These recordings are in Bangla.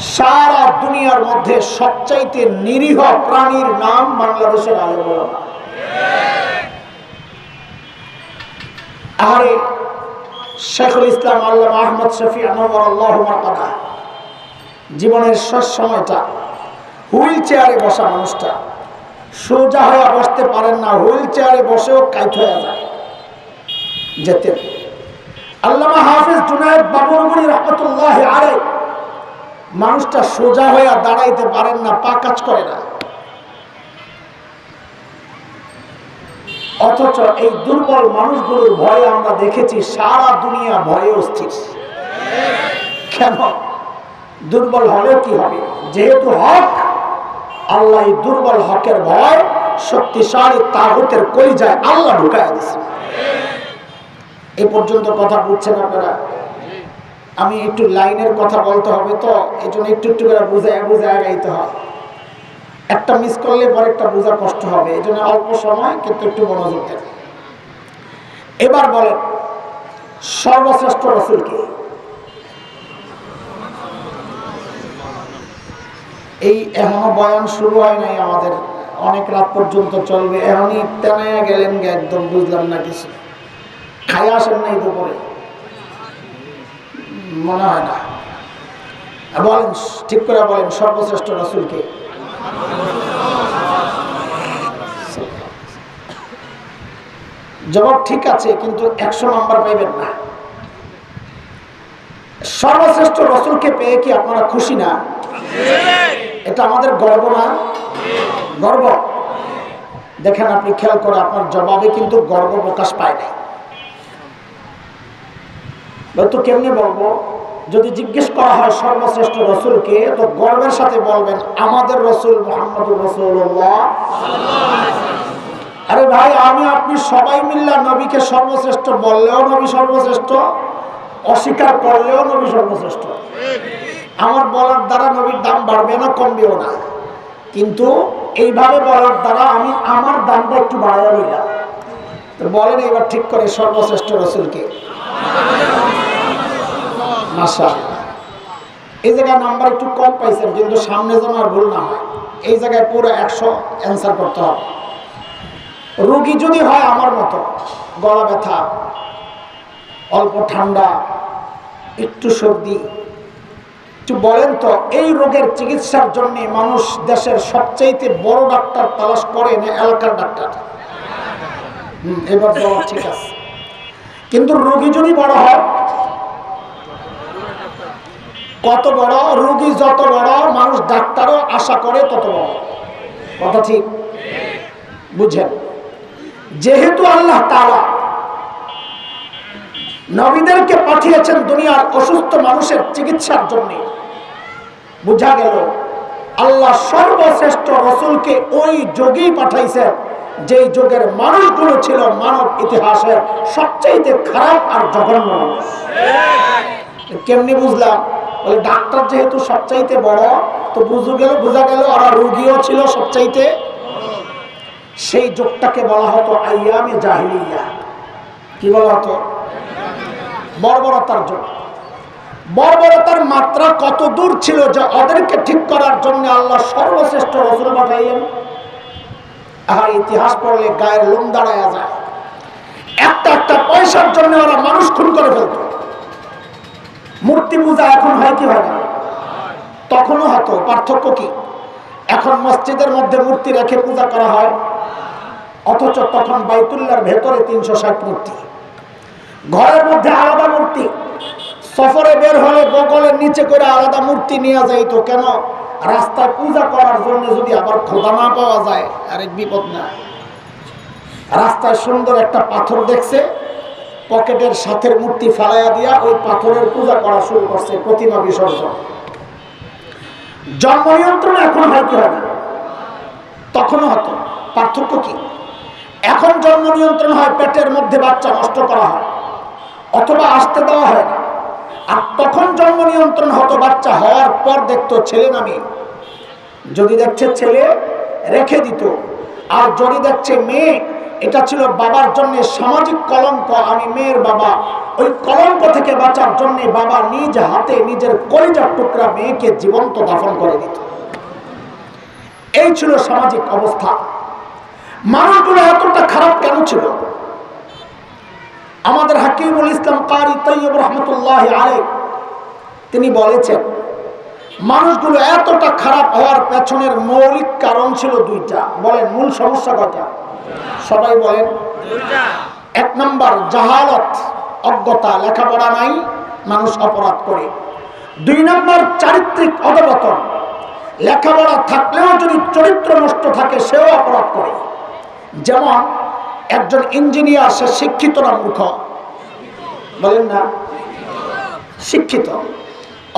সারা দুনিয়ার মধ্যে সবচাইতে নিরীহ প্রাণীর নাম বাংলাদেশের আলেম ওলামা। আরে শেখুল ইসলাম আল্লামা আহমদ শফি আনওয়ারাল্লাহু মারকাদা জীবনের শেষ সময়টা হুইল চেয়ারে বসা মানুষটা সোজা হয়ে বসতে পারেন না, হুইল চেয়ারে বসেও কাইট হয়ে যায় যেতেন। আল্লামা হাফেজ জুনায়েদ বাবুরমণি রহমতুল্লাহি আলাইহি মানুষটা সোজা হয়ে দাঁড়াইতে পারেন না, পা কাজ করে না। অথচ এই দুর্বল মানুষগুলোর ভয়ে আমরা দেখেছি সারা দুনিয়া ভয়ে অস্থির। কেন? দুর্বল হলেও কি হবে, যেহেতু হক, আল্লাহ এই দুর্বল হকের ভয় শক্তিশালী তাগুতের কলিজায় আল্লাহ ঢুকায় দিয়েছে। এই পর্যন্ত কথা বুঝছেন আপনারা? আমি একটু লাইনের কথা বলতে হবে তো, এই জন্য একটু একটু করে বুঝে গাইতে হয়। একটা মিস করলে পরেরটা বোঝা কষ্ট হবে, এই জন্য অল্প সময় কিন্তু একটু মনোযোগ দেন। এবার বলেন সর্বশ্রেষ্ঠ রাসূল কে? এই এখনো বয়ান শুরু হয় নাই আমাদের, অনেক রাত পর্যন্ত চলবে। এখনই তেনায়া গেলেন গে, একদম বুঝলাম না কিছু। খাই আসেন নাই দুপুরে মনে হয় না। বলেন ঠিক করে বলেন সর্বশ্রেষ্ঠ রাসূল কে? জবাব ঠিক আছে, কিন্তু 100 নাম্বার পাইবেন না। সর্বশ্রেষ্ঠ রাসূলকে পেয়ে কি আপনারা খুশি না? এটা আমাদের গর্ব না? গর্ব। দেখেন আপনি খেয়াল করে আপনার জবাবে কিন্তু গর্ব প্রকাশ পায় নাই। তো কেমনে বলবো? যদি জিজ্ঞেস করা হয় সর্বশ্রেষ্ঠ রাসূলকে, তো গর্বের সাথে বলবেন আমাদের রাসূল মুহাম্মদুর রাসূলুল্লাহ। আরে ভাই, আমি আপনি সবাই মিল্লা নবীকে সর্বশ্রেষ্ঠ বললেও নবী সর্বশ্রেষ্ঠ, অস্বীকার করলেও নবী সর্বশ্রেষ্ঠ। আমার বলার দ্বারা নবীর দাম বাড়বে না, কমবেও না। কিন্তু এইভাবে বলার দ্বারা আমি আমার দামটা একটু বাড়াইয়া নিলাম। তো বলেন এবার ঠিক করে সর্বশ্রেষ্ঠ রাসূলকে? মাশাআল্লাহ। এই জায়গায় নাম্বার একটু কম পাইছেন, কিন্তু সামনে যেন আর ভুল না হয়। এই জায়গায় পুরো 100 অ্যান্সার করতে হবে। রোগী যদি হয় আমার মতো, গলা ব্যথা, অল্প ঠান্ডা, একটু সর্দি, একটু বলেন তো এই রোগের চিকিৎসার জন্য মানুষ দেশের সবচাইতে বড় ডাক্তার তালাশ করে না এলাকার ডাক্তার? এবার বলা ঠিক আছে। কিন্তু রোগী যদি বড় হয়, কত বড় রোগী যত বড়, মানুষ ডাক্তারও আশা করে তত বড়। কথা ঠিক বুঝেন? যেহেতু আল্লাহ তাআলা নবীদেরকে পাঠিয়েছেন দুনিয়ার অসুস্থ মানুষের চিকিৎসার জন্য, বুঝা গেল আল্লাহ সর্বশ্রেষ্ঠ রাসূলকে ওই যুগেই পাঠাইছেন যেই যুগের মানুষগুলো ছিল মানব ইতিহাসের সবচাইতে খারাপ আর জঘন্য মানুষ। কেমনি বুঝলাম? বলে ডাক্তার যেহেতু সবচাইতে বড়, তো বোঝা গেল আর রোগীও ছিল সবচাইতে। সেই যুগটাকে বলা হতো আইয়ামে জাহিলিয়া। কি বলা হতো? বর্বরতার যুগ। বর্বরতার মাত্রা কত দূর ছিল যে ওদেরকে ঠিক করার জন্য আল্লাহ সর্বশ্রেষ্ঠ রাসূল পাঠাইলেন। আর ইতিহাস পড়লে গায়ের লোম দাঁড়ায়া যায়। একটা পয়সার জন্য ওরা মানুষ খুন করে ফেলত। মূর্তি পূজা এখন হয় কি হয় না? তখনও হতো। পার্থক্য কি? এখন মসজিদের মধ্যে মূর্তি রেখে পূজা করা হয়, অথচ তখন বাইতুল্লাহর ভেতরে 360 মূর্তি, ঘরের মধ্যে আলাদা মূর্তি, সফরে বের হলে বগলের নিচে করে আলাদা মূর্তি নিয়ে যাইতো। কেন? রাস্তায় পূজা করার জন্য যদি আবার খোদা না পাওয়া যায় আরেক বিপদ না। রাস্তায় সুন্দর একটা পাথর দেখছে, পকেটের সাথের মূর্তি ফালাইয়া দিয়া ওই পাথরের পূজা করা শুরু করছে, প্রতিমা বিসর্জন। জন্ম নিয়ন্ত্রণ এখন হয় কি হয় না? তখনও হতো। পার্থক্য কি? এখন জন্ম নিয়ন্ত্রণ হয়, পেটের মধ্যে বাচ্চা নষ্ট করা হয় অথবা আসতে দেওয়া হয় না। আর তখন জন্ম নিয়ন্ত্রণ হতো, বাচ্চা হওয়ার পর দেখতো ছেলে না মেয়ে। যদি দেখছে ছেলে রেখে দিত, আর যদি দেখছে মেয়ে এটা ছিল বাবার জন্য সামাজিক কলঙ্ক। আমি মেয়ের বাবা, ওই কলঙ্ক থেকে বাঁচার জন্য বাবা নিজ হাতে নিজের কলিজার টুকরা মেয়েকে জীবন্ত দাফন করে দিত। এই ছিল সামাজিক অবস্থা। মানুষগুলো এতটা খারাপ কেন ছিল? আমাদের হাকিমুল ইসলাম কারি তৈয়ব রহমতুল্লাহ আলাইহি তিনি বলেছেন, মানুষগুলো এতটা খারাপ হওয়ার পেছনের মৌলিক কারণ ছিল দুইটা। বলেন, মূল সমস্যা কয়টা? সবাই বলেন। এক নম্বর জাহালত, অজ্ঞতা, লেখাপড়া নাই, মানুষ অপরাধ করে। দুই নম্বর চারিত্রিক অধঃপতন, লেখাপড়া থাকলেও যদি চরিত্র নষ্ট থাকে সেও অপরাধ করে। যেমন একজন ইঞ্জিনিয়ার, সে শিক্ষিত না মূর্খ? বলেন না, শিক্ষিত,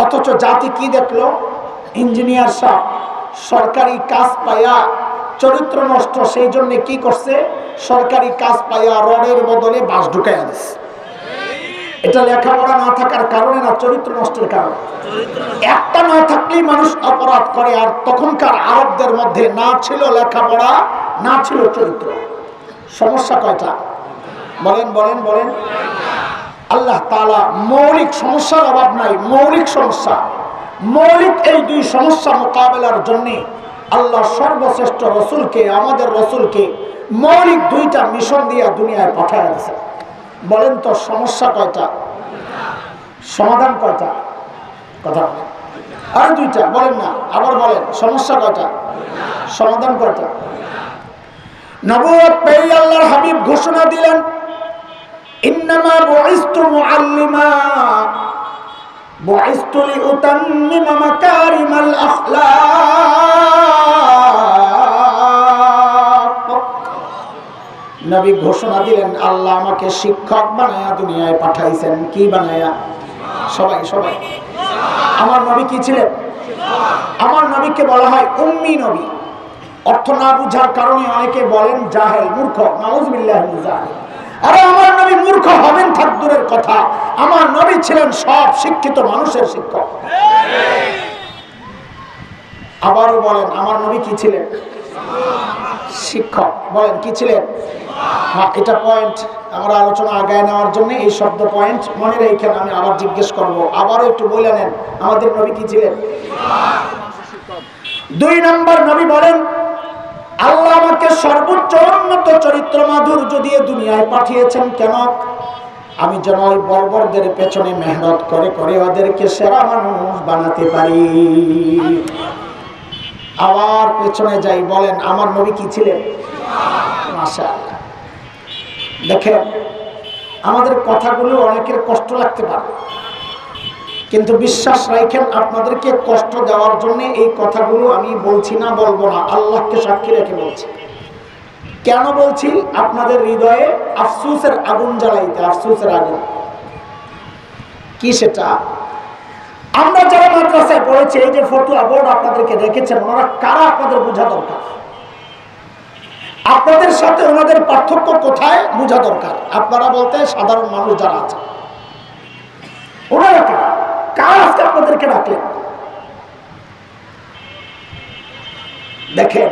অথচ জাতি কি দেখলো? ইঞ্জিনিয়ার সাহেব সরকারি কাজ পাইয়া চরিত্র নষ্ট, সেই জন্য কি করছে? সরকারি কাজ পাইয়া রডের বদলে বাঁশ ঢুকাইয়া দিচ্ছে। এটা লেখাপড়া না থাকার কারণে না চরিত্র নষ্টের কারণে? একটা না থাকলেই মানুষ অপরাধ করে। আর তখনকার আরবদের মধ্যে না ছিল লেখাপড়া, না ছিল চরিত্র। সমস্যা কয়টা? বলেন বলেন বলেন। আল্লাহ তাআলা মৌলিক সমস্যার অভাব নাই, মৌলিক সমস্যা, মৌলিক এই দুই সমস্যা মোকাবেলার জন্য আল্লাহ সর্বশ্রেষ্ঠ রসুলকে, আমাদের রসুলকে মৌলিক দুইটা মিশন দিয়া দুনিয়ায় পাঠায় দিয়েছে। বলেন তো সমস্যা কয়টা? সমাধান কয়টা? কথা আর দুইটা। বলেন না, আবার বলেন, সমস্যা কয়টা? সমাধান কয়টা? নবুয়ত পেয়ে আল্লাহর হাবিব ঘোষণা দিলেন, ইন্নামা বুইসতু মুআল্লিমা বুইসতু লিউতাম্মিমা মাকারিমাল আখলাক। নবী ঘোষণা দিলেন, আল্লাহ আমাকে শিক্ষক বানায়া দুনিয়ায় পাঠাইছেন। কি বানায়া? সবাই সবাই। আমার নবী কি ছিলেন? আমার নবীকে বলা হয় উম্মি নবী। অর্থ না বুঝার কারণে অনেকে বলেন জাহেল, মূর্খ। নাউযুবিল্লাহি মিন যালিক। আরে আমার নবী মূর্খ হবেন থাক দূরের কথা, আমার নবী ছিলেন সব শিক্ষিত মানুষের শিক্ষক। আবারও বলেন, আমার নবী কি ছিলেন? শিক্ষক। বলেন, কি ছিলেন? হ্যাঁ, এটা পয়েন্ট। আমরা আলোচনা আগায় নেওয়ার জন্য এই শব্দ পয়েন্ট মনে রেখেন। আমি আবার জিজ্ঞেস করব, আবারও একটু বলে নেন, আমাদের নবী কি ছিলেন? দুই নম্বর নবী বলেন, আল্লাহ আমাকে সর্বোচ্চ উন্নত চরিত্র মাধুর্য দিয়ে দুনিয়ায় পাঠিয়েছেন। কেন? আমি যেন ওই বর্বরদের পেছনে মেহনত করে করে ওদেরকে সেরা মানুষ বানাতে পারি। আবার পেছনে যাই, বলেন আমার নবী কি ছিলেন? মাশাআল্লাহ। দেখেন, আমাদের কথাগুলো অনেকের কষ্ট লাগতে পারে, কিন্তু বিশ্বাস রাখেন আপনাদেরকে কষ্ট দেওয়ার জন্য এই কথাগুলো আমি বলছি না, বলবো না, আল্লাহকে সাক্ষী রেখে বলছি। কেন বলছি? আপনাদের হৃদয়ে আফসোসের আগুন জ্বালাইতে। আফসোসের আগুন কি সেটা? আমরা যারা মাদ্রাসায় পড়েছি, এই যে ফতুয়া বোর্ড আপনাদেরকে রেখেছেন, ওনারা কারা আপনাদের বোঝা দরকার। আপনাদের সাথে ওনাদের পার্থক্য কোথায় বোঝা দরকার। আপনারা বলতে সাধারণ মানুষ যারা আছে, ওনারা কারা? কারা আজকে আপনাদেরকে রাখলেন? দেখেন,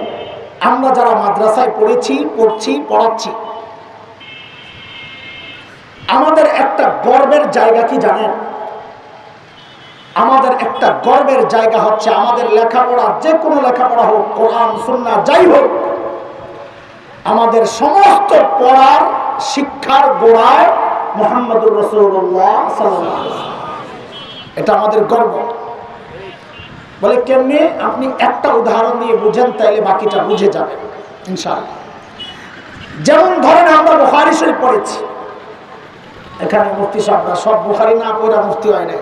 আমরা যারা মাদ্রাসায় পড়েছি, পড়ছি, পড়াচ্ছি, আমাদের একটা গর্বের জায়গা কি জানেন? আমাদের একটা গর্বের জায়গা হচ্ছে আমাদের লেখাপড়া, যে কোনো লেখাপড়া হোক, কোরআন সুন্নাহ যাই হোক, আমাদের সমস্ত পড়ার শিক্ষার গোড়ায় মুহাম্মদুর রাসূলুল্লাহ সাল্লাল্লাহু আলাইহি ওয়াসাল্লাম। এটা আমাদের গর্ব। বলে কেমনে? আপনি একটা উদাহরণ দিয়ে বুঝেন, তাইলে বাকিটা বুঝে যাবেন ইনশাআল্লাহ। যেমন ধরেন, আমরা বুখারী শরীফ পড়েছি, এখানে মুফতি সাহেবরা সব বুখারী না পড়া মুফতি হয় নাই।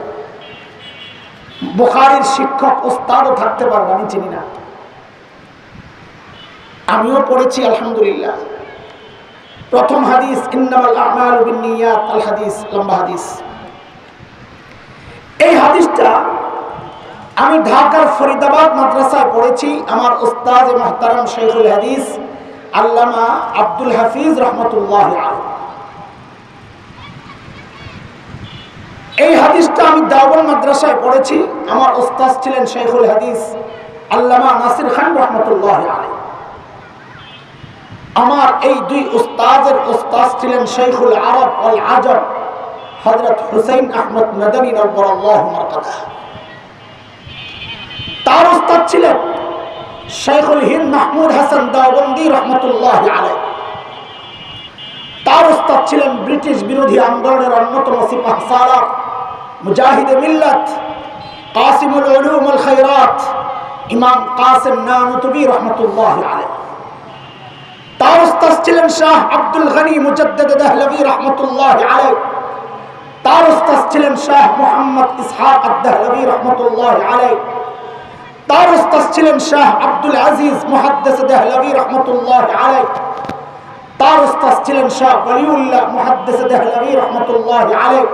বুখারীর শিক্ষক ওস্তাদও থাকতে পারবে, আমি চিনি না। আমিও পড়েছি আলহামদুলিল্লাহ। প্রথম হাদিস ইন্নামাল আ'মালু বিন্নিয়াত, আল হাদিস, লম্বা হাদিস। এই হাদিসটা আমি ঢাকার ফরিদাবাদ মাদ্রাসায় পড়েছি। আমার উস্তাদ মুহতারাম শাইখুল হাদিস আল্লামা আব্দুল হাফিজ রাহমাতুল্লাহ আলাইহি। এই হাদিসটা আমি দেওবন্দ মাদ্রাসায় পড়েছি। আমার উস্তাদ ছিলেন শাইখুল হাদিস আল্লামা নাসির খান রাহমাতুল্লাহ আলাইহি। আমার এই দুই উস্তাদের উস্তাদ ছিলেন শাইখুল আরব ওয়াল আজম হযরত হুসাইন আহমদ মাদানী নওয়ারাল্লাহু মারকাদা। তার উস্তাদ ছিলেন শাইখুল হিন্দ মাহমুদ হাসান দেওবন্দি রাহমাতুল্লাহি আলাইহি। তার উস্তাদ ছিলেন ব্রিটিশ বিরোধী আন্দোলনের অন্যতম সিপাহসালার মুজাহিদে মিল্লাত কাসিমুল উলুম ওয়াল খায়রাত ইমাম কাসিম নানুতুবি রাহমাতুল্লাহি আলাইহি। তার উস্তাদ ছিলেন শাহ আব্দুল গনি মুজাদ্দিদ দেহলভী রাহমাতুল্লাহি আলাইহি। তার উস্তাদ ছিলেন শাহ মুহাম্মদ ইসহাক আদ-দেহলভী রাহমাতুল্লাহি আলাইহি। তার উস্তাদ ছিলেন শাহ আব্দুল আজিজ মুহাদ্দিস দেহলভী রাহমাতুল্লাহি আলাইহি। তার উস্তাদ ছিলেন শাহ ওয়ালিউল্লাহ মুহাদ্দিস দেহলভী রাহমাতুল্লাহি আলাইহি।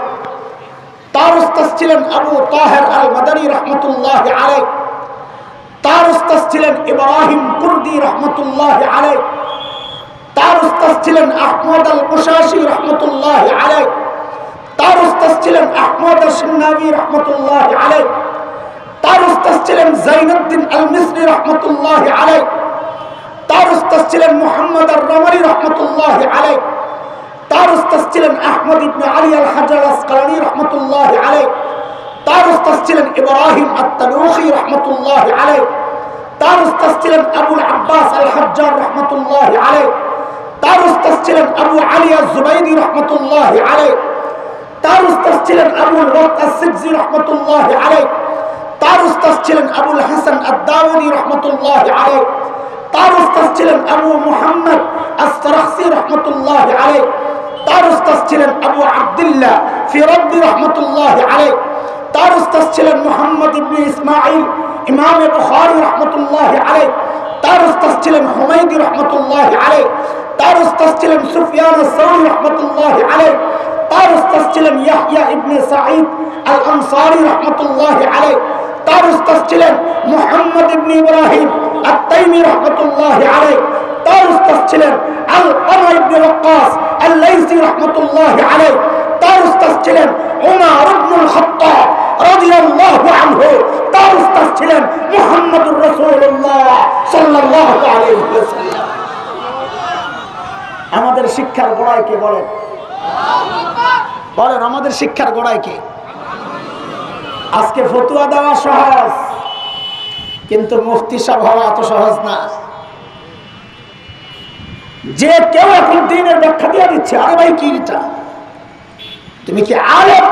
তার উস্তাদ ছিলেন আবু তাহের আল মাদানী রাহমাতুল্লাহি আলাইহি। তার উস্তাদ ছিলেন ইব্রাহিম কুরদি রাহমাতুল্লাহি আলাইহি। তার উস্তাদ ছিলেন আহমদ আল কুশাশি রাহমাতুল্লাহি আলাইহি। তার উস্তাদ ছিলেন আহমদ আশ-শান্নাবী রাহমাতুল্লাহি আলাইহি। তার উস্তাদ ছিলেন জাইনুদ্দিন আল মিসরি রাহমাতুল্লাহি আলাইহি। তার উস্তাদ ছিলেন মুহাম্মদ আর-রামালি রাহমাতুল্লাহি আলাইহি। তার উস্তাদ ছিলেন আহমদ ইবনে আলী আল হাজার আসকালানি রাহমাতুল্লাহি আলাইহি। তার উস্তাদ ছিলেন ইব্রাহিম আত-তানুখি রাহমাতুল্লাহি আলাইহি। তার উস্তাদ ছিলেন আবুল আব্বাস আল হাজ্জার রাহমাতুল্লাহি আলাইহি। তার উস্তাদ ছিলেন আবু আলী আজ-জুবাইদি রাহমাতুল্লাহি আলাইহি। তার উস্তাদ ছিলেন আবুল ওয়াক্ত আস-সিজি রাহমাতুল্লাহি আলাইহি। তার উস্তাদ ছিলেন আবুল হাসান আদ-দাউদি রাহমাতুল্লাহি আলাইহি। তার উস্তাদ ছিলেন আবু মুহাম্মদ আস-সারাখসি রাহমাতুল্লাহি আলাইহি। তার উস্তাদ ছিলেন আবু আব্দুল্লাহ ফিরাদি রাহমাতুল্লাহি আলাইহি। তার উস্তাদ ছিলেন মুহাম্মদ ইবনে ইসমাঈল ইমাম বুখারী রাহমাতুল্লাহি আলাইহি। তার উস্তাদ ছিলেন হুমায়দি রাহমাতুল্লাহি আলাইহি। তার উস্তাদ ছিলেন সুফিয়ান আস-সাউরি রাহমাতুল্লাহি আলাইহি। তার উস্তাদ ছিলেন ইয়াহইয়া ইবনে সাঈদ আল আনসারী রাহমাতুল্লাহি আলাইহি। তার উস্তাদ ছিলেন মুহাম্মদ ইবনে ইব্রাহিম আত-তাইমি রাহমাতুল্লাহি আলাইহি। তার উস্তাদ ছিলেন আল-কামা ইবনে ওয়াক্কাস আল-লাইসি রাহমাতুল্লাহি আলাইহি। তার উস্তাদ ছিলেন উমর ইবনুল খাত্তাব রাদিয়াল্লাহু আনহু। তার উস্তাদ ছিলেন মুহাম্মদুর রাসূলুল্লাহ সাল্লাল্লাহু আলাইহি ওয়াসাল্লাম। আমাদের শিক্ষার গোড়ায় কে বলেন? বলেন আমাদের শিক্ষার গোড়ায় কে? আজকে ফতোয়া দেওয়া সহজ, কিন্তু মুফতি সাহেব হওয়া এত সহজ না। যে কেউ এখন দ্বীনের ব্যাখ্যা দিয়ে দিচ্ছে, আরে ভাই কি এটা, তুমি কি আলেম?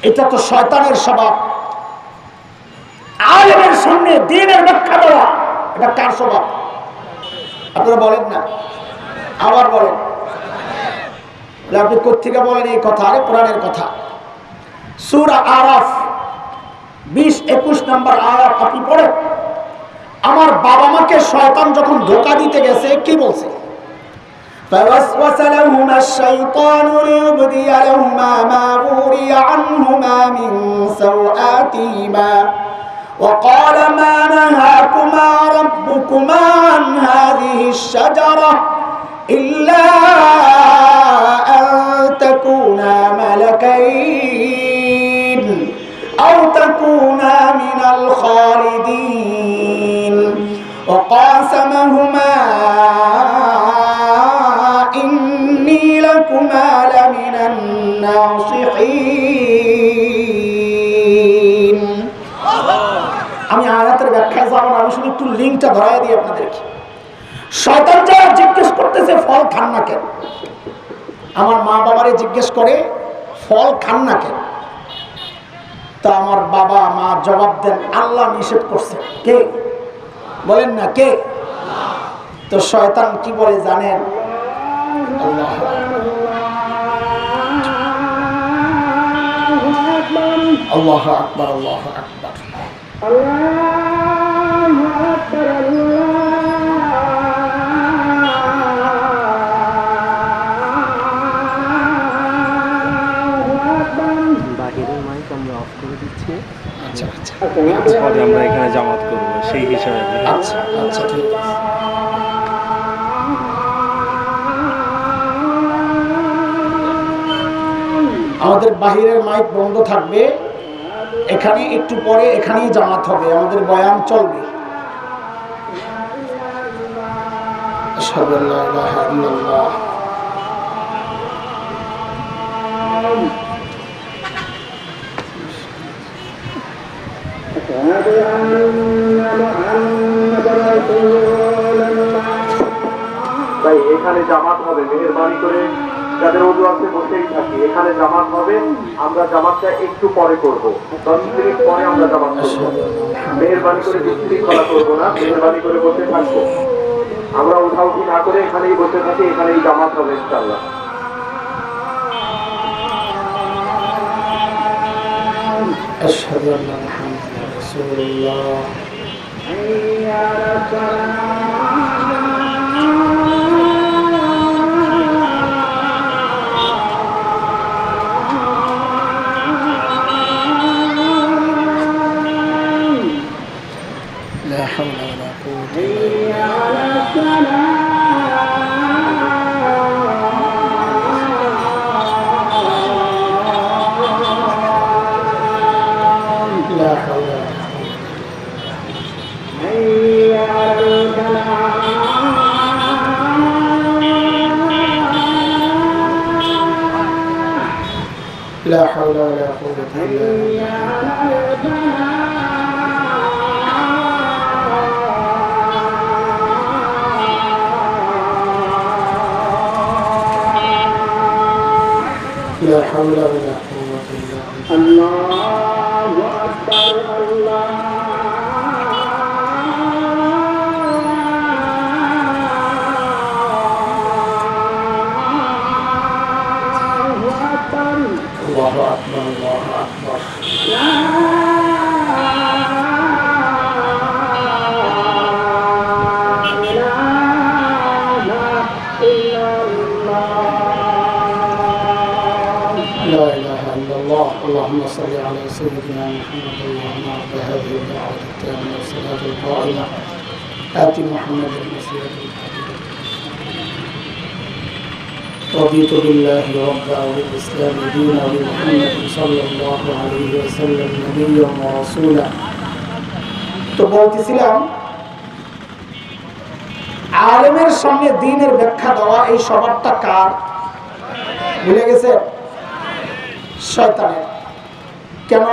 এটা তো শয়তানের স্বভাব। আলেমের সামনে দ্বীনের ব্যাখ্যা দেওয়া এটা কার স্বভাব? আপনারা বলেন না, আবার বলেন। আপনি কোত্থেকে বলেন এই কথা? আরে কোরআনের কথা। সূরা আরাফ 20-21 নম্বর আয়াত আপনি পড়েন। আমার বাবা মাকে শয়তান যখন ধোঁকা দিতে গেছে কি বলছে? فوسوس لهما الشيطان ليبدي لهما ما وري عنهما من سوآتهما وقال ما نهاكما ربكما عن هذه الشجرة إلا أن تكونا ملكين أو تكونا من الخالدين وقاسمهما إني لكما لمن الناصحين। আমি আয়াতের ব্যাখ্যায় যাব না, আমি শুধু একটু লিঙ্কটা ধরাই দিই আপনাদেরকে। শয়তান যারা জিজ্ঞেস করতেছে ফল খান না কেন, আমার মা বাবারে জিজ্ঞেস করে ফল খান না কেন, তা আমার বাবা মা জবাব দেন আল্লাহ নিষেধ করছে। কে বলেন না কে? তো শয়তান কি বলে জানেন? আল্লাহ আল্লাহু আকবার, আল্লাহু আকবার, আল্লাহু আকবার। বাহিরের মাইক আমরা অফ করে দিচ্ছি। আচ্ছা আচ্ছা, পরে আমরা এখানে জামাত করব সেই হিসাবে। আচ্ছা আচ্ছা ঠিক আছে। আমাদের বাহিরের মাইক বন্ধ থাকবে, এখানে একটু পরে এখানেই জামাত হবে, আমাদের বয়ান চলবে। আশহাদু আল্লা ইলাহা ইল্লাল্লাহ। তাই এখানে জামাত হবে, মেহেরবানি করে যাদের ওযু আছে বসেই থাকি, এখানে জামাত হবে। আমরা জামাতটা একটু পরে করব, 10 মিনিট পরে আমরা জামাত করব। মেহেরবানি করে বিশৃঙ্খলা করবো না, মেহেরবানি করে বসে থাকবো। আমরা উঠাউঠি না করে এখানেই বসে থাকি, এখানেই জামাত হবে ইনশাআল্লাহ। আশহাদু আন্না মুহাম্মাদান রাসূলুল্লাহ। لا حول ولا قوة إلا بالله. لا حول ولا لا حول ولا قوة إلا بالله. لا حول ولا قوة إلا بالله. الله أكبر. الله أكبر. الله أكبر. الله أكبر. لا إله إلا الله. اللهم صل على سيدنا محمد. اللهم رب هذه الدعوة التامة والصلاة القائمة آت محمد الوسيلة والفضيلة. رضيت بالله ربا وبالإسلام دينا وبمحمد صلى الله عليه وسلم نبيا ورسولا. তো বলতেছিলাম আলেমের সামনে দ্বীনের ব্যাখ্যা দেওয়া এই স্বভাবটা কার? ভুলে গেছে? শয়তানের। কেন?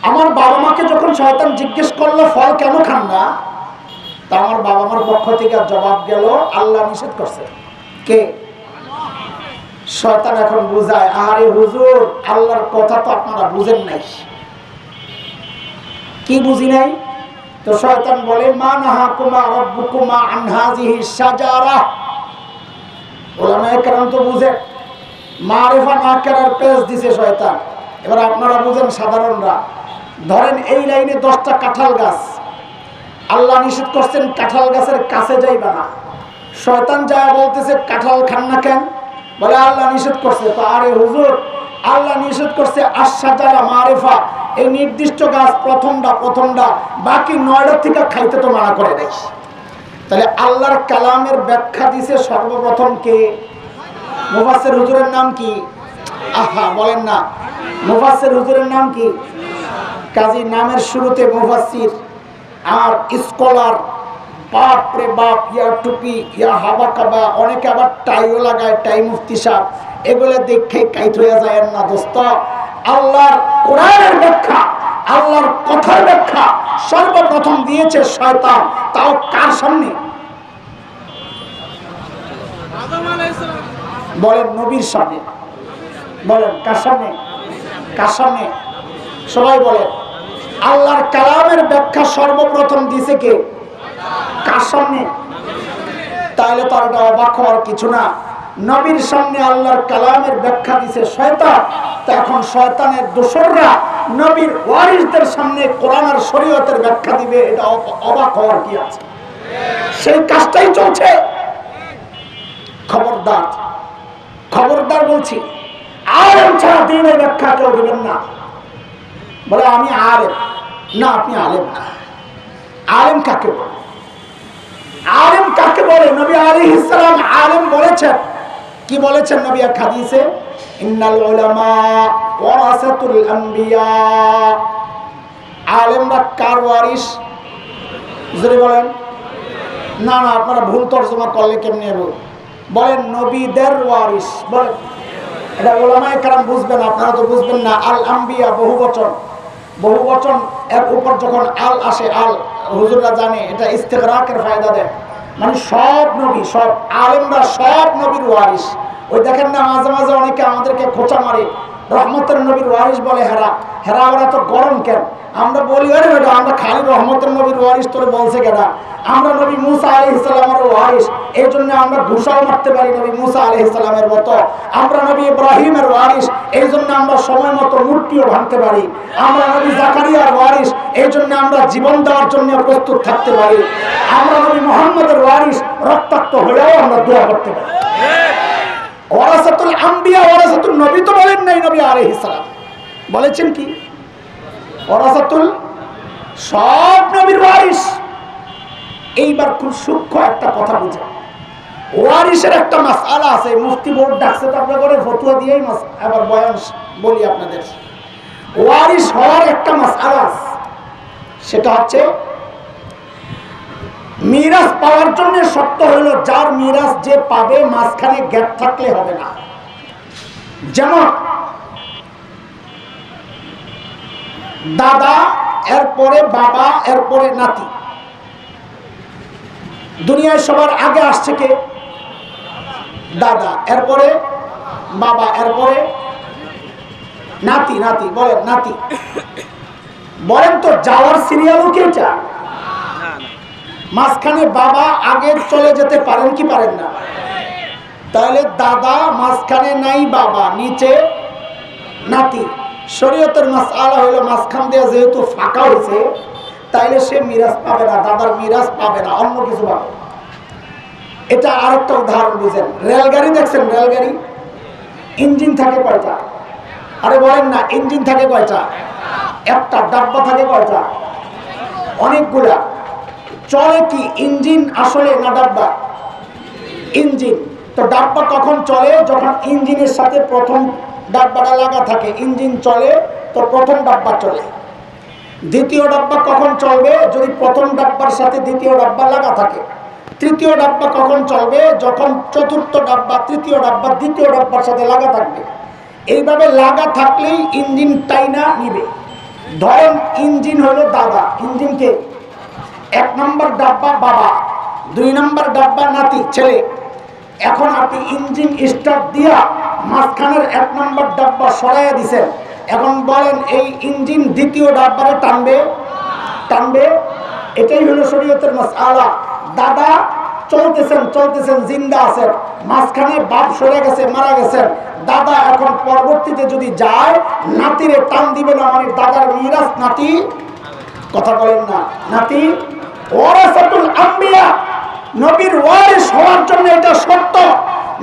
আমার বাবা মাকে যখন শয়তান জিজ্ঞেস করলো ফল কেন খান না, তা আমার বাবা মার পক্ষ থেকে জবাব গেল আল্লাহ নিষেধ করছে। কে? শয়তান এখন বুঝায়, আরে হুজুর আল্লাহর কথা তো আপনারা বুঝেন নাই। কি বুঝি নাই? তো শয়তান বলে মা নাহাকুমা রাব্বুকুমা আন হাযিহি শাজারা। ওলামায়ে কেরাম তো বুঝে, মারিফা না করার পেজ দিছে শয়তান। এবার আপনারা বুঝেন সাধারণরা। ধরেন এই লাইনে 10টা কাঁঠাল গাছ, আল্লাহ নিষেধ করছেন কাঁঠাল গাছের কাছে যাইবা না। শয়তান যা বলতেছে কাঁঠাল খান না কেন? বলে আল্লাহ নিষেধ করছে। তো আরে হুজুর আল্লাহ নিষেধ করছে আশ-শাজারা মারিফা, এই নির্দিষ্ট গাছ প্রথমটা, বাকি 9টা থেকে খাইতে তো মানা করে দেয়। তাহলে আল্লাহর কালামের ব্যাখ্যা দিছে সর্বপ্রথম কে? মুফাসসির হুজুরের নাম কি? আহা বলেন না, মুফাসসির হুজুরের নাম কি? কাজী নামের শুরুতে মুফাসসির আর স্কলার, বাপ রে বাপ, ইয়া টুপি ইয়া হাবা কাবা, অনেকে আবার টাইও লাগায়, টাই মুফতি সাহেব, এগুলো দেখে কাইত হয়ে যায় না দোস্ত। আল্লাহর কোরআনের ব্যাখ্যা, আল্লাহর কথার ব্যাখ্যা সর্বপ্রথম দিয়েছে শয়তান, তাও কার সামনে? বলেন নবীর সামনে। বলেন কার সামনে? কার সামনে? সবাই বলেন। আল্লাহর কালামের ব্যাখ্যা সর্বপ্রথম দিয়েছে কে? কার সামনে? তাহলে তার এটা অবাক হওয়ার কিছু না। নবীর সামনে আল্লাহর কালামের ব্যাখ্যা দিয়েছে শয়তান, তো এখন শয়তানের দোসররা নবীর ওয়ারিসদের সামনে কোরআন আর শরীয়তের ব্যাখ্যা দিবে, এটা অবাক হওয়ার কি আছে? সেই কাজটাই চলছে। খবরদার, খবরদার বলছি, আলেম ছাড়া দ্বীনের ব্যাখ্যা কেউ দিবেন না। বলে আমি আলেম না, আপনি আলেম না। আলেম কাকে বলে? আলেম কাকে বলে? নবী আলাইহিস সালাম আলেম বলেছেন। কি বলেছেন নবী এক হাদিসে? ইন্নাল উলামা ওয়ারাসাতুল আম্বিয়া। আলেমরা কার ওয়ারিস? জোরে বলেন। না না, আপনারা ভুল তর্জমা করলে কেমনি হবে? বলেন নবীদের ওয়ারিস, বলেন। এটা ওলামায়ে কেরাম বুঝবেন, আপনারা তো বুঝবেন না। আল আম্বিয়া বহু বচন, বহু বচন এর উপর যখন আল আসে, আল হুজুররা জানে এটা ইস্তেগরাকের ফায়দা দেয়, মানে সব নবী, সব আলেমরা সব নবীর ওয়ারিস। ওই দেখেন না মাঝে মাঝে অনেকে আমাদেরকে খোঁচা মারে, রহমতের নবীর ওয়ারিস বলে হেরা, হেরা ওরা তো গরম কেন? আমরা বলি আরে বেটা আমরা খালি রহমতের নবীর ওয়ারিস তোরে বলছে কেনা, আমরা নবী মুসা আলাইহিস সালামের ওয়ারিস, এই জন্য আমরা ঘুষাও মারতে পারি নবী মুসা আলাইহিস সালামের মতো। আমরা নবী ইব্রাহিমের ওয়ারিস, এই জন্য আমরা সময় মতো মূর্তিও ভাঙতে পারি। আমরা নবী জাকারিয়ার ওয়ারিস, এই জন্য আমরা জীবন দেওয়ার জন্য প্রস্তুত থাকতে পারি। আমরা নবী মুহাম্মদের ওয়ারিস, রক্তাক্ত হলেও আমরা দোয়া করতে পারি। ওয়ারাসাতুল আম্বিয়া ওয়ারাসাতুল নবী তো বলেন নাই নবী আলাইহিস সালাম, বলেছেন কি ওয়ারাসাতুল, সব নবীর ওয়ারিস। এইবার খুব সূক্ষ্ম একটা কথা বুঝে, ওয়ারিসের একটা মাসআলা আছে, মুফতি বোর্ড ডাকছে তো আপনাদের করে ফতোয়া দিয়েই আবার বয়ান বলি আপনাদের। ওয়ারিস হওয়ার একটা মাসআলা আছে, সেটা হচ্ছে মিরাজ পাওয়ার জন্য শর্ত হলো যার মিরাজ যে পাবে মাঝখানে গ্যাপ থাকলে হবে না। যেমন দাদা, এরপরে বাবা, এরপরে নাতি। দুনিয়ায় সবার আগে আসছে কে? দাদা, এরপরে বাবা, এরপরে নাতি। নাতি বলেন, নাতি বলেন তো যাওয়ার সিরিয়ালও কে চা? মাঝখানে বাবা আগে চলে যেতে পারেন কি পারেন না? তাহলে দাদা মাঝখানে নাই, বাবা নিচে নাতি। শরীয়তের মাসআলা হলো মাঝখান দিয়ে যেহেতু ফাঁকা হয়েছে, তাইলে সে মিরাজ পাবে না, দাদার মিরাজ পাবে না, অন্য কিছু পাবে। এটা আরেকটা উদাহরণ বুঝেন। রেলগাড়ি দেখছেন? রেলগাড়ি ইঞ্জিন থাকে কয়টা? আরে বলেন না, ইঞ্জিন থাকে কয়টা? একটা। ডাব্বা থাকে কয়টা? অনেকগুলা। চলে কি ইঞ্জিন আসলে না ডাব্বা? ইঞ্জিন। তো ডাব্বা কখন চলে? যখন ইঞ্জিনের সাথে প্রথম ডাব্বাটা লাগা থাকে, ইঞ্জিন চলে তো প্রথম ডাব্বা চলে। দ্বিতীয় ডাব্বা কখন চলবে? যদি প্রথম ডাব্বার সাথে দ্বিতীয় ডাব্বা লাগা থাকে। তৃতীয় ডাব্বা কখন চলবে? যখন চতুর্থ ডাব্বা তৃতীয় ডাব্বা দ্বিতীয় ডাব্বার সাথে লাগা থাকবে। এইভাবে লাগা থাকলেই ইঞ্জিন টাইনা নিবে। ধরেন ইঞ্জিন হলো দাদা, ইঞ্জিনকে 1 নম্বর ডাব্বা বাবা, 2 নম্বর ডাব্বা নাতি ছেলে। এখন আপনি ইঞ্জিন স্টার্ট দিয়া মাঝখানের 1 নম্বর ডাব্বা সরাইয়া দিছেন। এখন বলেন এই ইঞ্জিন দ্বিতীয় ডাব্বারে টানবে? টানবে। এটাই হলো শরীয়তের মাসআলা। দাদা চলতেছেন চলতেছেন, জিন্দা আছেন, মাঝখানে বাপ সরে গেছে, মারা গেছেন। দাদা এখন পরবর্তীতে যদি যায়, নাতিরে টান দিবে না, মানে দাদার মিরাজ নাতি। কথা বলেন না, নাতি। ওয়ারাসাতুল আম্বিয়া, নবীর ওয়ারিস হওয়ার জন্য এটা শর্ত।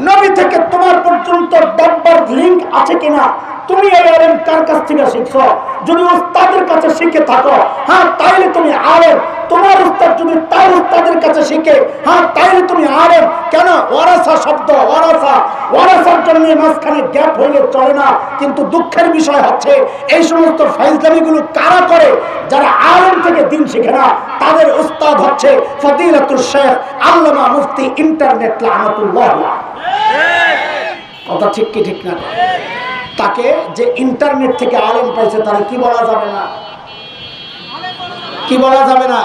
নবী থেকে তোমার পর্যন্ত ডাব্বার লিংক আছে কিনা, তুমি এই আলেম কার কাছ থেকে শিখছো? যদি উস্তাদের কাছে শিখে থাকো, হ্যাঁ তাইলে তুমি আলেম। তোমার উস্তাদ যদি তার উস্তাদের কাছে শিখে, হ্যাঁ তাইলে তুমি আলেম। কেন? ওয়ারাসা শব্দ, ওয়ারাসা, ওয়ারাসার জন্য মাঝখানে গ্যাপ হইলে চলে না। কিন্তু দুঃখের বিষয় হচ্ছে এই সমস্ত ফাইজলামিগুলো কারা করে? যারা আলেম থেকে দিন শিখে না, তাদের উস্তাদ হচ্ছে ফদিলাতুল শেখ আল্লামা মুফতি ইন্টারনেট লানাতুল্লাহ। কথা ঠিক কি ঠিক না? তাকে যে ইন্টারনেট থেকে আলেম পাইছে তার কি বলা যাবে না? কি বলা যাবে না?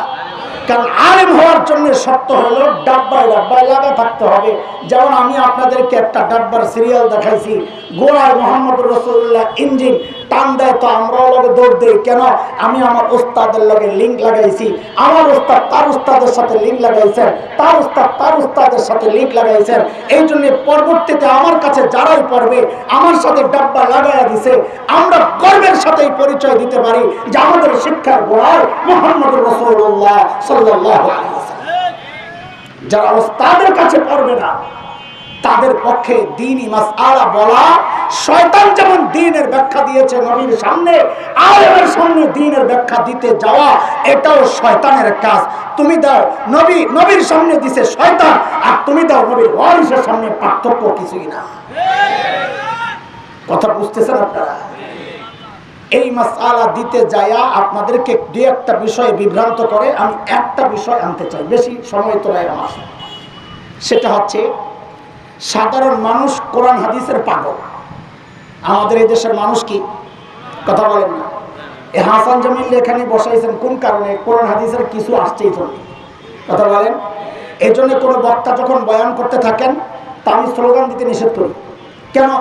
কারণ আলেম হওয়ার জন্য শর্ত হলো ডাব্বায় ডাব্বায় লাগা থাকতে হবে। যেমন আমি আপনাদেরকে একটা ডাব্বার সিরিয়াল দেখাইছি, গোড়ায় মোহাম্মদুর রাসূলুল্লাহ ইঞ্জিন টান দেয় তো আমরাও লগে দৌড় দেই। কেন? আমি আমার উস্তাদের লগে লিঙ্ক লাগাইছি, আমার উস্তাদ তার উস্তাদের সাথে লিঙ্ক লাগাইছেন, তার উস্তাদ তার উস্তাদের সাথে লিঙ্ক লাগাইছেন। এই জন্য পরবর্তীতে আমার কাছে যারাই পড়বে আমার সাথে ডাব্বা লাগাইয়া দিছে। আমরা গর্বের সাথে পরিচয় দিতে পারি যে আমাদের শিক্ষার গোড়ায় মুহাম্মদুর রাসূলুল্লাহ সাল্লাল্লাহু আলাইহি ওয়াসাল্লাম। যারা উস্তাদের কাছে পড়বে না তাদের পক্ষে দ্বীনি মাসআলা বলা, শয়তান যেমন দ্বীনের ব্যাখ্যা দিয়েছে নবীর সামনে, আলেমের সামনে দ্বীনের ব্যাখ্যা দিতে যাওয়া এটাও শয়তানের কাজ। তুমি দাও নবীর সামনে দিছে শয়তান, আর তুমি দাও নবীর ওয়ারিসের সামনে, পার্থক্য কিছুই না। কথা বুঝতেছেন আপনারা? এই মাসআলা দিতে যায়া আপনাদেরকে দুই একটা বিষয়ে বিভ্রান্ত করে আমি একটা বিষয় আনতে চাই, বেশি সময় তো নাই আমার। সেটা হচ্ছে সাধারণ মানুষ কোরআন হাদিসের পাগল। আমাদের এই দেশের মানুষ কি কথা বলেন না? এই হাসান জামিল এখানে বসাইছেন কোন কারণে? কোরআন হাদিসের কিছু আসছেই তো কথা বলেন। এই জন্য কোনো বক্তা যখন বয়ান করতে থাকেন তা আমি স্লোগান দিতে নিষেধ করি। কেন?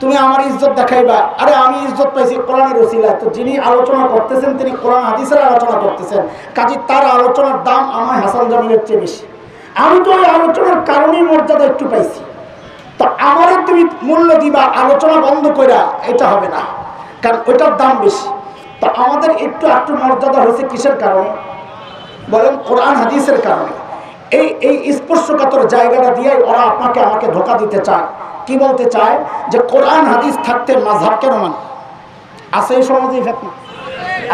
তুমি আমার ইজ্জত দেখাইবা। আরে আমি ইজ্জত পাইছি কোরআনের ওসিলায়। তো যিনি আলোচনা করতেছেন তিনি কোরআন হাদিসের আলোচনা করতেছেন, কাজে তার আলোচনার দাম আমার হাসান জামিলের চেয়ে বেশি। আমি তো ওই আলোচনার কারণেই মর্যাদা একটু পাইছি, তো আমারও তুমি মূল্য দিবা আলোচনা বন্ধ কইরা, এটা হবে না, কারণ ওইটার দাম বেশি। তো আমাদের একটু একটু মর্যাদা হয়েছে কিসের কারণে বলেন? কোরআন হাদিসের কারণে। এই স্পর্শকাতর জায়গাটা দিয়ে ওরা আপনাকে আমাকে ধোঁকা দিতে চায়। কি বলতে চায়? যে কোরআন হাদিস থাকতে মাযহাব কেন মান? আছে এই সমাজে ফিতনা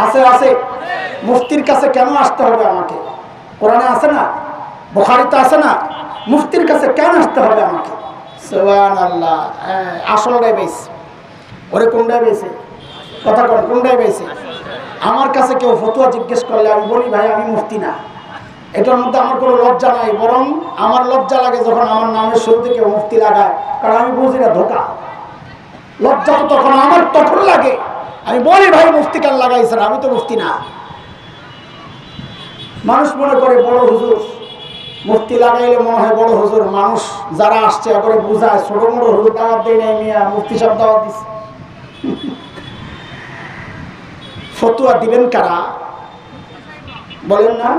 আছে, আছে। মুফতির কাছে কেন আসতে হবে আমাকে? কোরআনে আছে না, বুখারীতে আছে না, মুফতির কাছে কেন আসতে হবে আমাকে? সুবহানাল্লাহ। আসলটাই বেশ ওরে কোনটাই বেশি কথা কর, কোনটাই বেশি? আমার কাছে কেউ ফতোয়া জিজ্ঞেস করলে আমি বলি ভাই আমি মুফতি না। এটার মধ্যে আমার কোনো লজ্জা নাই, বরং আমার লজ্জা লাগে যখন আমার নামের শুরুতে কেউ মুফতি লাগায়, কারণ আমি বুঝি না ধোঁকা। লজ্জা তো তখন আমার তখন লাগে, আমি বলি ভাই মুফতি কেন লাগাইছেন, আমি তো মুফতি না। মানুষ মনে করে বড় হুজুর, মুফতি লাগাইলে মনে হয় বড় হুজুর। মানুষ যারা আসছে করে বুঝায় ছোট মোটো হুজুর দাওয়াত দেয় নাই মিয়া, মুফতি সব দাওয়াত দিচ্ছে। ফতোয়া দিবেন কারা বলেন না?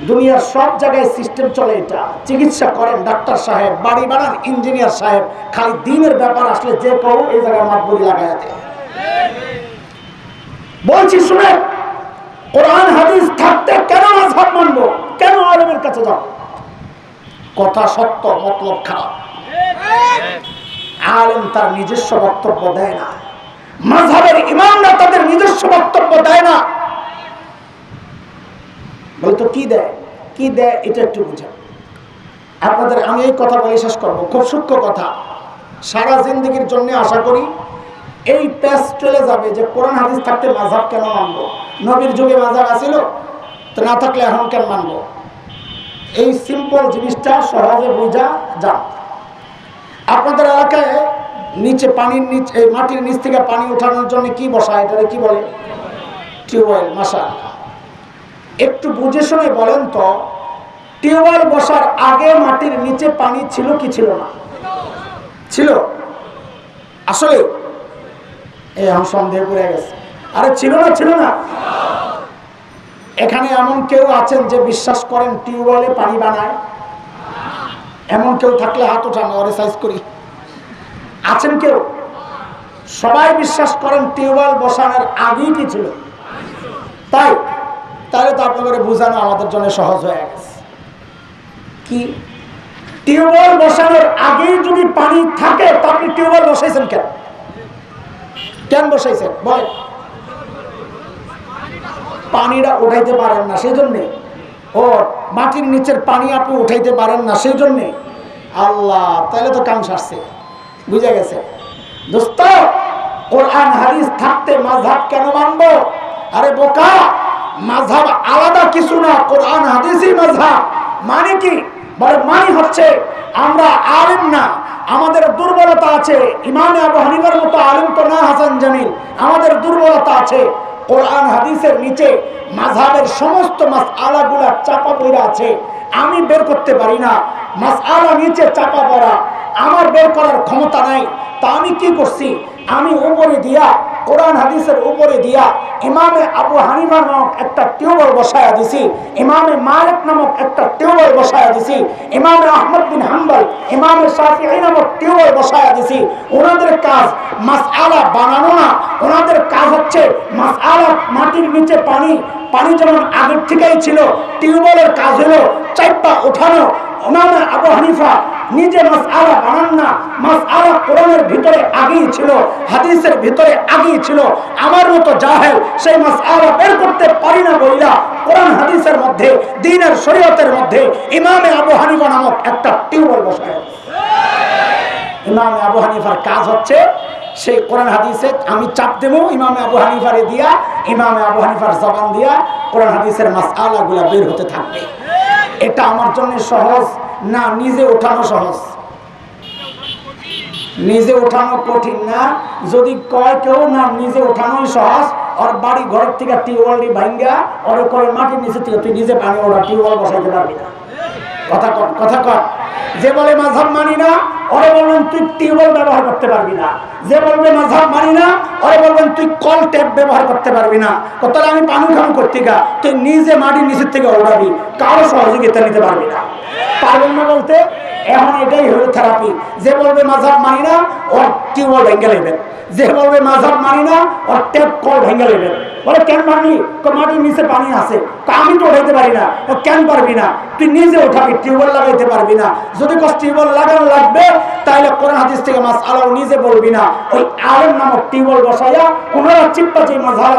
দুনিয়ার সব জায়গায় সিস্টেম চলে এটা। চিকিৎসা করেন ডাক্তার সাহেব, বাড়ি বানান ইঞ্জিনিয়ার সাহেব, খালি দিনের ব্যাপার আসলে যে কেউ এই জায়গায় মাতবরি লাগাই দেয়। বলছি শুনে, কোরআন হাদিস থাকতে কেন মাযহাব মানবো? কেন আলেমের কাছে যাও? কথা সত্য, মতলব খারাপ। আলেম তার নিজস্ব বক্তব্য দেয় না, মাযহাবের ইমামরা তাদের নিজস্ব বক্তব্য দেয় না। বলতো কি দেয়, কি দেয় এটা একটু বুঝেন আপনাদের। আমি এই কথা বলে শেষ করবো, খুব সূক্ষ্ম কথা। সারা জিন্দগির জন্য আশা করি এই পেজ চলে যাবে যে কোরআন হাদিস থাকতে মাযহাব কেন মানবো? নবীর যুগে মাযহাব আছিল, তো না থাকলে এখন কেন মানবো? এই সিম্পল জিনিসটা সহজে বোঝা যান। আপনাদের এলাকায় নিচে পানির নিচে, এই মাটির নিচ থেকে পানি ওঠানোর জন্য কি বসায়? এটাকে কি বলে? টিউবওয়েল। মাশাআল্লাহ। একটু বুঝে শুনে বলেন তো, টিউবওয়েল বসার আগে মাটির নিচে পানি ছিল কি ছিল না? ছিল। আসলে এখন সন্দেহ করে গেছে। আরে ছিল না, ছিল না? এখানে এমন কেউ আছেন যে বিশ্বাস করেন টিউবওয়েলে পানি বানায়? এমন কেউ থাকলে হাত ওঠানো, ওরে সাইজ করি। আছেন কেউ? সবাই বিশ্বাস করেন টিউবওয়েল বসানোর আগেই কি ছিল? তাই তাহলে তো আপনাদের বোঝানো আমাদের জন্য সহজ হয়ে গেছে। কি টিউবওয়েল বসানোর আগেই যদি পানি থাকে তো আপনি টিউবওয়েল বসাইছেন কেন? কেন বসাইছেন বলেন? পানিটা উঠাইতে পারেন না সেই জন্যে? ও মাটির নিচের পানি আপনি উঠাইতে পারেন না সেই জন্যে? আল্লাহ, তাহলে তো কাম সারছে, বুঝে গেছে। দোস্ত, কোরআন হাদিস থাকতে মাযহাব কেন মানবো? আরে বোকা, মাযহাব আলাদা কিছু না, কোরআন হাদিসই মাযহাব। মানে কি? বলে মানে হচ্ছে আমরা আলেম না, আমাদের দুর্বলতা আছে। ইমামে আবু হানিফার মতো আলেম তো না হাসান জামিল, আমাদের দুর্বলতা আছে। কোরআন হাদিসের নিচে মাযহাবের সমস্ত মাসআলাগুলা চাপা পড়ে আছে, আমি বের করতে পারি না। মাসআলা নিচে চাপা পড়া, আমার বের করার ক্ষমতা নাই। তা আমি কি করছি? আমি উপরে দিয়া, কোরআন হাদিসের উপরে দিয়া ইমামে আবু হানিফা নামক একটা টিউবওয়েল বসায়া দিছি, ইমামে মালিক নামক একটা টিউবওয়েল বসায়া দিছি, ইমামে আহমদ বিন হাম্বল, ইমামে শাফিঈ নামক টিউবওয়েল বসায়া দিছি। ওনাদের কাজ মাসআলা বানানো না, ওনাদের কাজ হচ্ছে মাসআলা মাটির নিচে পানি, পানি যেমন আগের থেকেই ছিল, টিউবওয়েলের কাজ হলো চাইপা ওঠানো। ইমামে আবু হানিফা নিজে মাসআলা বানান না, মাসআলা কোরআনের ভিতরে আগেই ছিল, হাদিসের ভিতরে আগেই ছিল। আমার মতো জাহেল সেই মাসআলা বের করতে পারি না বইলা কোরআন হাদিসের মধ্যে, দ্বীনের শরীয়তের মধ্যে ইমামে আবু হানিফা নামক একটা টিউবওয়েল বসায়। ইমামে আবু হানিফার কাজ হচ্ছে সেই কোরআন হাদিসে আমি চাপ দেবো ইমামে আবু হানিফারে দিয়া, ইমামে আবু হানিফার জবান দিয়া কোরআন হাদিসের মাসআলাগুলো বের হতে থাকবে। এটা আমার জন্য সহজ না নিজে ওঠানো সহজ? নিজে ওঠানো কঠিন না? যদি কয় কেউ না নিজে ওঠানোই সহজ, ওর বাড়ি ঘরের থেকে টিউবওয়েলটি ভাঙ্গা ওর করে মাটির নিচে থেকে তুই নিজে পানি ওরা টিউবওয়েল বসাইতে পারবি না। কথা কর, কথা কর। যে বলে মাযহাব মানি না ওরে বলবেন তুই টিউবওয়েল ব্যবহার করতে পারবি না। যে বলবে মাযহাব মানি না ওরে বলবেন তুই কল ট্যাপ ব্যবহার করতে পারবি না। তাহলে আমি পানি খাম করতে গা, তুই নিজে মাটির নিচের থেকে ওড়াবি, কারো সহযোগিতা নিতে পারবি না। পারবেন না বলতে? এখন এটাই হলো থেরাপি। যে বলবে মাযহাব মানি না ওর টিউবওয়েল ভেঙে নেবেন, যে বলবে মাযহাব মানি না ওর ট্যাপ কল ভেঙে নেবেন। বলে কেন মানলি? মাটির নিচে পানি আছে, আমি তো উঠাইতে পারি না। ও কেন পারবি না? তুই নিজে উঠাবি, টিউবওয়েল লাগাইতে পারবি না। যদি কষ্ট টিউবওয়েল লাগানো লাগবে তাহলে কোরআন হাদিস থেকে মাসআলাও নিজে বলবি না, ওই আলেম নামক টিউবওয়েল বসাইয়া ওনারা চিপ্পা যে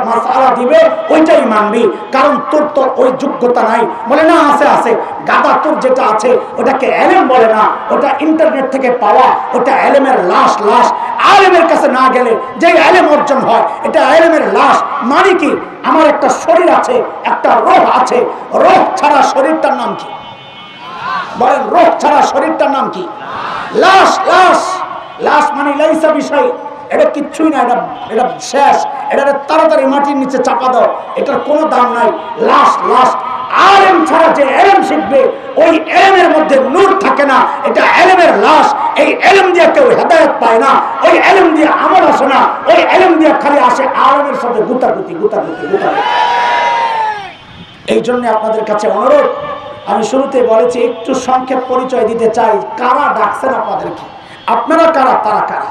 মাসআলা দিবে ওইটাই মানবি, কারণ তোর তো ওই যোগ্যতা নাই। বলে না আছে আছে, গাদা তোর যেটা আছে ওটাকে এলেম বলে না, ওটা ইন্টারনেট থেকে পাওয়া, ওটা এলেমের লাশ। লাশ আলেমের কাছে না গেলে যে এলেম অর্জন হয় এটা এলেমের লাশ। মানে কি? আমার একটা শরীর আছে, একটা রূহ আছে, রূহ ছাড়া শরীরটার নাম কি? বলেন, রূহ ছাড়া শরীরটার নাম কি? লাশ। লাশ, লাশ মানে লাইসা বিষয়, এটা কিচ্ছুই না, এটা শেষ। এটা তাড়াতাড়ি মাটির নিচে চাপা দাও, এটার কোনো দাম নাই। লাশ, লাশ। আলেম ছাড়া যে এলেম শিখবে ওই এলেমের মধ্যে নূর থাকে না, এটা এলেমের লাশ। এই এলেম দিয়ে কেউ হেদায়েত পায় না, ওই এলেম দিয়ে আমল আসে না, ওই এলেম দিয়ে খালি আসে আলেমের সাথে গুতাগুতি। এই জন্য আপনাদের কাছে অনুরোধ, আমি শুরুতে বলেছি একটু সংক্ষেপ পরিচয় দিতে চাই। কারা ডাকছেন আপনাদেরকে? আপনারা কারা, তারা কারা?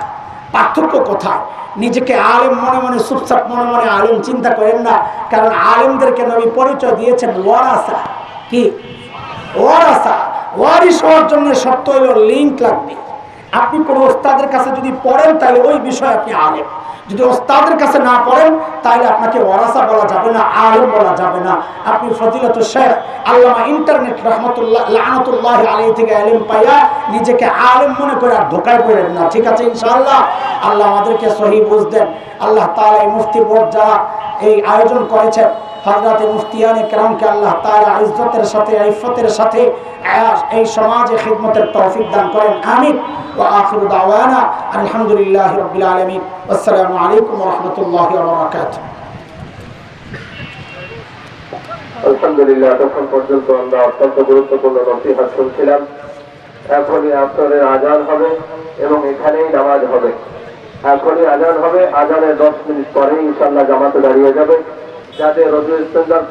পার্থক্য কোথায়? নিজেকে আলেম মনে মনে, চুপচাপ মনে মনে আলেম চিন্তা করেন না, কারণ আলেমদেরকে নবী পরিচয় দিয়েছেন ওয়ারাসা। কি ওয়ারাসা? ওয়ারিস হওয়ার জন্য শর্ত হলো লিঙ্ক লাগবে। আপনি কোনো ওস্তাদের কাছে যদি পড়েন তাহলে ওই বিষয়ে আপনি আলেম। যদি ওস্তাদের কাছে না পড়েন তাহলে আপনাকে ওয়ারাসা বলা যাবে না, আলেম বলা যাবে না। আপনি ফজিলতুল শেখ আল্লামা ইন্টারনেট রহমতুল্লাহ লানাতুল্লাহ আলাইহি থেকে ইলম পাইয়া নিজেকে আলেম মনে করে আর ধোঁকায় পড়েন না, ঠিক আছে ইনশাআল্লাহ? আল্লাহ আমাদেরকে সহি বুঝ দেন। আল্লাহ তাআলা এই মুফতি বোর্ড যারা এই আয়োজন করেছেন, হযরত মুফতিয়ানে কেরামকে আল্লাহ তাআলা ইজ্জতের সাথে, ইফতের সাথে এই সমাজে খিদমতের তৌফিক দান করেন, আমিন। ওয়া আখিরু দাওয়ানা আলহামদুলিল্লাহি রাব্বিল আলামিন। আসসালামু আলাইকুম ওয়া রাহমাতুল্লাহি ওয়া বারাকাতুহু। আলহামদুলিল্লাহ, তখন পর্যন্ত আমরা অত্যন্ত গুরুত্বপূর্ণ নসিহত শুনছিলাম। এখনই আসরের আজান হবে এবং এখানেই নামাজ হবে। এখনই আজান হবে, আজানের 10 মিনিট পরেই ইনশাআল্লাহ জামাতে দাঁড়িয়ে যাবে। যাতে রজু ইস্তেঞ্জার